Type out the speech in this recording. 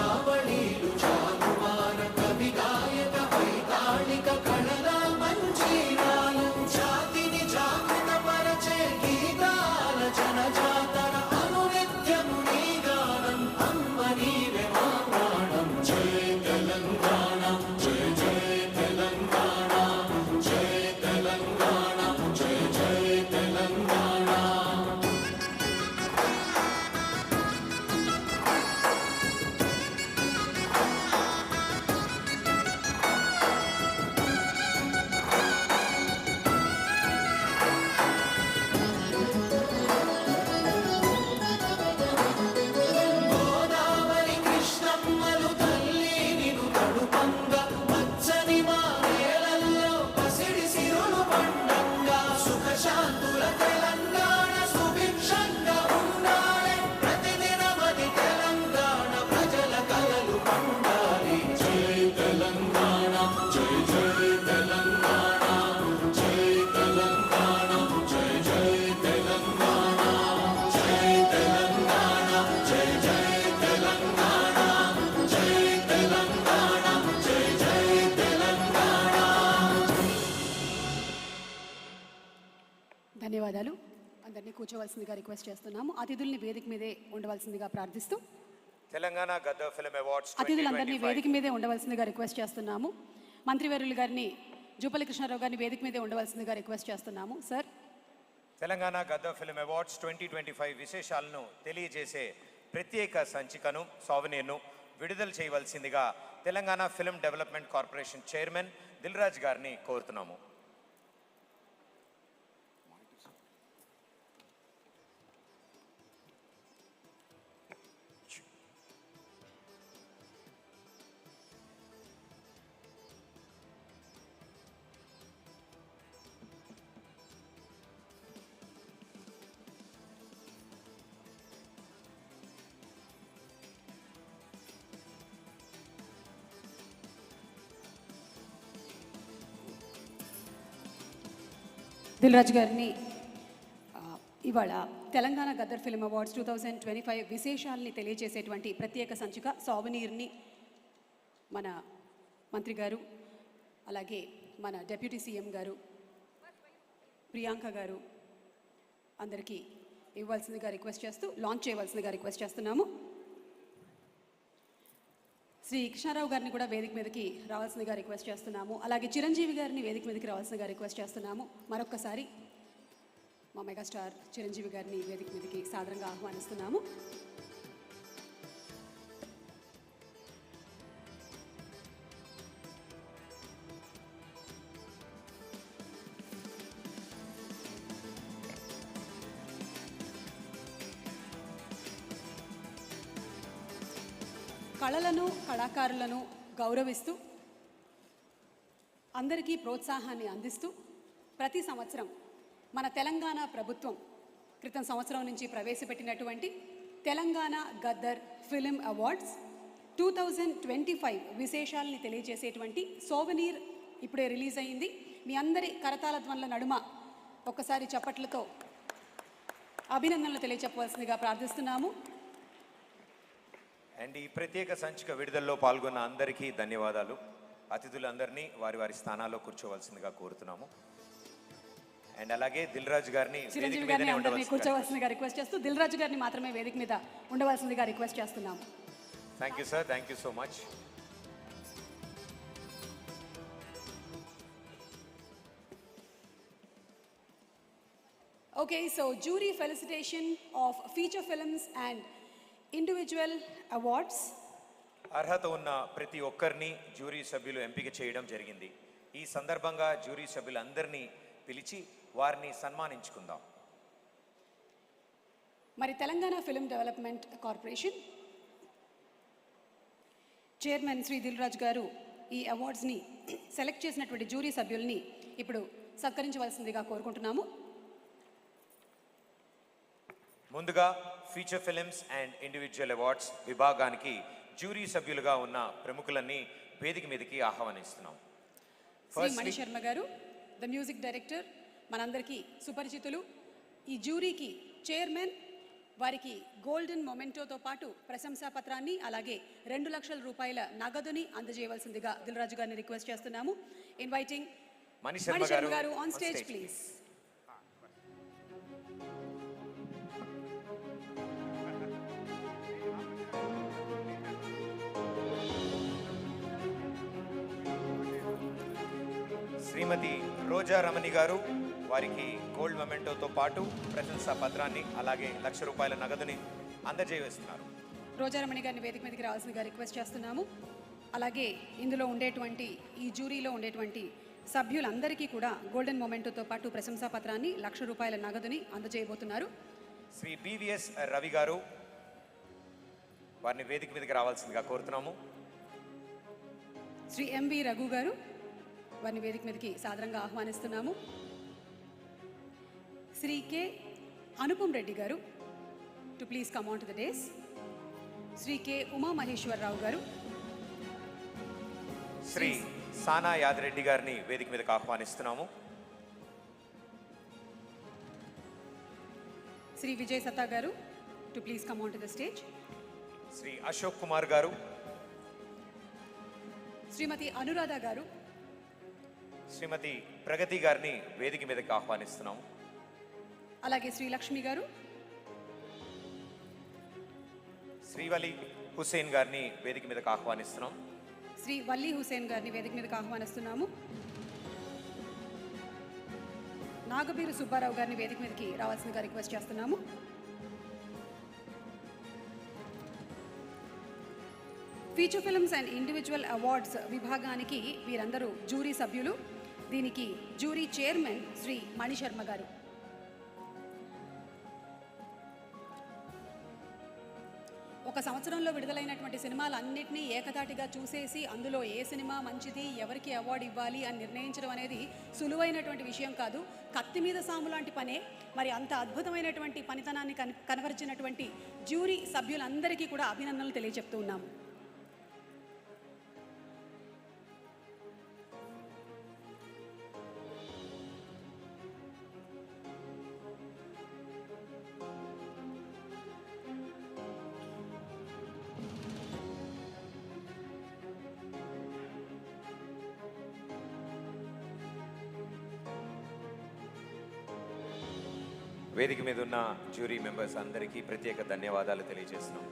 వంశావళీలు జానువార కవి గాయక వైతాళిక కళల మంజీరాలు జాతిని జాగృత పరచే గీతాల జనజాతర అనునిత్యము నీ గానం అమ్మ నీవే మా ప్రాణం జయ తెలంగాణ జయ జయ తెలంగాణ జయ తెలంగాణ జయ జయ తెలంగాణ. గోదావరి కృష్ణమ్మలు తల్లి నిను తడుపంగా పచ్చని మా నేలల్లో పసిడి సిరులు పండంగా సుఖశాంతుల తెలంగాణ సుభిక్షంగా ఉండాలి ప్రతిదినమది తెలంగాణ ప్రజల కలలు పండాలి జై తెలంగాణ జై జై తెలంగాణ జై తెలంగాణ జై జై తెలంగాణ జై తెలంగాణ జై జై తెలంగాణ జై తెలంగాణ జై జై తెలంగాణ. ధన్యవాదాలు. అందరినీ కూర్చోవలసిందిగా రిక్వెస్ట్ చేస్తున్నాము. అతిథుల్ని వేదిక మీదే ఉండవలసిందిగా ప్రార్థిస్తూ తెలంగాణ గద్దర్ ఫిల్మ్ అవార్డ్స్ అతిథులందరినీ వేదిక మీదే ఉండవలసిందిగా రిక్వెస్ట్ చేస్తున్నాము. మంత్రివర్యులు గారిని జూపల్లి కృష్ణారావు గారిని వేదిక మీదే ఉండవలసిందిగా రిక్వెస్ట్ చేస్తున్నాము. Sir, Telangana Gaddar film awards 2025 విశేషాలను తెలియజేసే ప్రత్యేక సంచికను సావనీర్ను విడుదల చేయవలసిందిగా Telangana film development corporation chairman Dil Raju గారిని కోరుతున్నాము. దిల్ రాజు గారిని ఇవాళ తెలంగాణ గద్దర్ ఫిల్మ్ అవార్డ్స్ 2025 విశేషాలని తెలియజేసేటువంటి ప్రత్యేక సంచిక సావనీర్ని మన మంత్రి గారు, అలాగే మన డిప్యూటీ సీఎం గారు, ప్రియాంక గారు అందరికీ ఇవ్వాల్సిందిగా రిక్వెస్ట్ చేస్తూ లాంచ్ చేయవలసిందిగా రిక్వెస్ట్ చేస్తున్నాము. శ్రీ కృష్ణారావు గారిని కూడా వేదిక మీదకి రావాల్సిందిగా రిక్వెస్ట్ చేస్తున్నాము. అలాగే చిరంజీవి గారిని వేదిక మీదకి రావాల్సిందిగా రిక్వెస్ట్ చేస్తున్నాము. మరొక్కసారి మా మెగాస్టార్ చిరంజీవి గారిని వేదిక మీదకి సాదరంగా ఆహ్వానిస్తున్నాము. కళలను, కళాకారులను గౌరవిస్తూ అందరికీ ప్రోత్సాహాన్ని అందిస్తూ ప్రతి సంవత్సరం మన తెలంగాణ ప్రభుత్వం క్రితం సంవత్సరం నుంచి ప్రవేశపెట్టినటువంటి తెలంగాణ గద్దర్ ఫిల్మ్ అవార్డ్స్ 2025 విశేషాలని తెలియజేసేటువంటి సోవనీర్ ఇప్పుడే రిలీజ్ అయ్యింది. మీ అందరి కరతాళ ధ్వనుల నడుమ ఒక్కసారి చప్పట్లతో అభినందనలు తెలియచెప్పవలసిందిగా ప్రార్థిస్తున్నాము. అండ్ ఈ ప్రత్యేక సంచిక విడుదలలో పాల్గొన్న అందరికీ ధన్యవాదాలు. అతిథులందరినీ వారి వారి స్థానాల్లో కూర్చోవలసిందిగా కోరుతున్నాము. అండ్ అలాగే దిల్ రాజు గారిని చిరంజీవి గారిని అందరినీ కూర్చోవలసిందిగా రిక్వెస్ట్ చేస్తూ దిల్ రాజు గారిని మాత్రమే వేదిక మీద ఉండవలసిందిగా రిక్వెస్ట్ చేస్తున్నాము. Thank you sir, thank you so much. Okay, so jury felicitation of feature films and individual awards. అర్హత ఉన్న ప్రతి ఒక్కరిని జ్యూరీ సభ్యులు ఎంపిక చేయడం జరిగింది. ఈ సందర్భంగా జ్యూరీ సభ్యులందరినీ పిలిచి వారిని సన్మానించుకుందాం. మరి Telangana film development corporation chairman Shri Dil Raju గారు ఈ అవార్డ్స్ని సెలెక్ట్ చేసినటువంటి జ్యూరీ సభ్యుల్ని ఇప్పుడు సత్కరించవలసిందిగా కోరుకుంటున్నాము. ముందుగా feature films and individual awards విభాగానికి జ్యూరీ సభ్యులుగా ఉన్న ప్రముఖులన్నీ వేదిక మీదకి ఆహ్వానిస్తున్నాం. శ్రీ మణి శర్మ గారు, ద మ్యూజిక్ డైరెక్టర్, మనందరికీ సుపరిచితులు. ఈ జ్యూరీకి చైర్మన్ వారికి గోల్డెన్ మొమెంటోతో పాటు ప్రశంసా పత్రాన్ని అలాగే 2 లక్షల రూపాయల నగదుని అందజేయవలసిందిగా దిల్రాజు గారిని రిక్వెస్ట్ చేస్తున్నాము. ఇన్వైటింగ్ మణిశర్మ గారు ఆన్ స్టేజ్ ప్లీజ్. శ్రీమతి రోజా రమణి గారు వారికి గోల్డ్ మొమెంటోతో పాటు ప్రశంసా పత్రాన్ని అలాగే 1 లక్ష రూపాయల నగదుని అందజేస్తున్నారు. రోజారమణి గారిని వేదిక మీదకి రావాల్సిందిగా రిక్వెస్ట్ చేస్తున్నాము. అలాగే ఇందులో ఉండేటువంటి ఈ జ్యూరీలో ఉండేటువంటి సభ్యులందరికీ కూడా గోల్డెన్ మొమెంటోతో పాటు ప్రశంసా పత్రాన్ని 1 లక్ష రూపాయల నగదుని అందజేయబోతున్నారు. శ్రీ బివిఎస్ రవి గారు వారిని వేదిక మీదకి రావాల్సిందిగా కోరుతున్నాము. శ్రీ ఎంవి రఘు గారు వారిని వేదిక మీదకి సాదరంగా ఆహ్వానిస్తున్నాము. శ్రీ కె అనుపమ్ రెడ్డి గారు to please come on to the dais. Shri K Umamaheswara Rao గారు, శ్రీ సానా యాదరెడ్డి గారిని వేదిక మీదకి ఆహ్వానిస్తున్నాము. శ్రీ విజయ్ సత్తా గారు to please come on to the stage. Shri Ashok Kumar గారు, శ్రీమతి అనురాధ గారు, శ్రీమతి ప్రగతి గారిని వేదిక మీదకి ఆహ్వానిస్తున్నాము. అలాగే శ్రీ లక్ష్మి గారు, శ్రీవలి హుసేన్ గారిని వేదిక మీదకి ఆహ్వానిస్తున్నాం. శ్రీ వల్లి హుసేన్ గారిని వేదిక మీదకి ఆహ్వానిస్తున్నాము. నాగబీరు సుబ్బారావు గారిని వేదిక మీదకి రావాల్సిందిగా రిక్వెస్ట్ చేస్తున్నాము. Feature films and individual awards విభాగానికి వీరందరూ జ్యూరీ సభ్యులు. దీనికి జ్యూరీ చైర్మన్ శ్రీ మణిశర్మ గారు. ఒక సంవత్సరంలో విడుదలైనటువంటి సినిమాలన్నింటినీ ఏకతాటిగా చూసేసి అందులో ఏ సినిమా మంచిది, ఎవరికి అవార్డు ఇవ్వాలి అని నిర్ణయించడం అనేది సులువైనటువంటి విషయం కాదు. కత్తి మీద సాము లాంటి పనే. మరి అంత అద్భుతమైనటువంటి పనితనాన్ని కనబరిచినటువంటి జ్యూరీ సభ్యులందరికీ కూడా అభినందనలు తెలియజెప్తూ ఉన్నాము. వేదిక మీద ఉన్న జ్యూరీ మెంబర్స్ అందరికీ ప్రత్యేక ధన్యవాదాలు తెలియజేస్తున్నాం.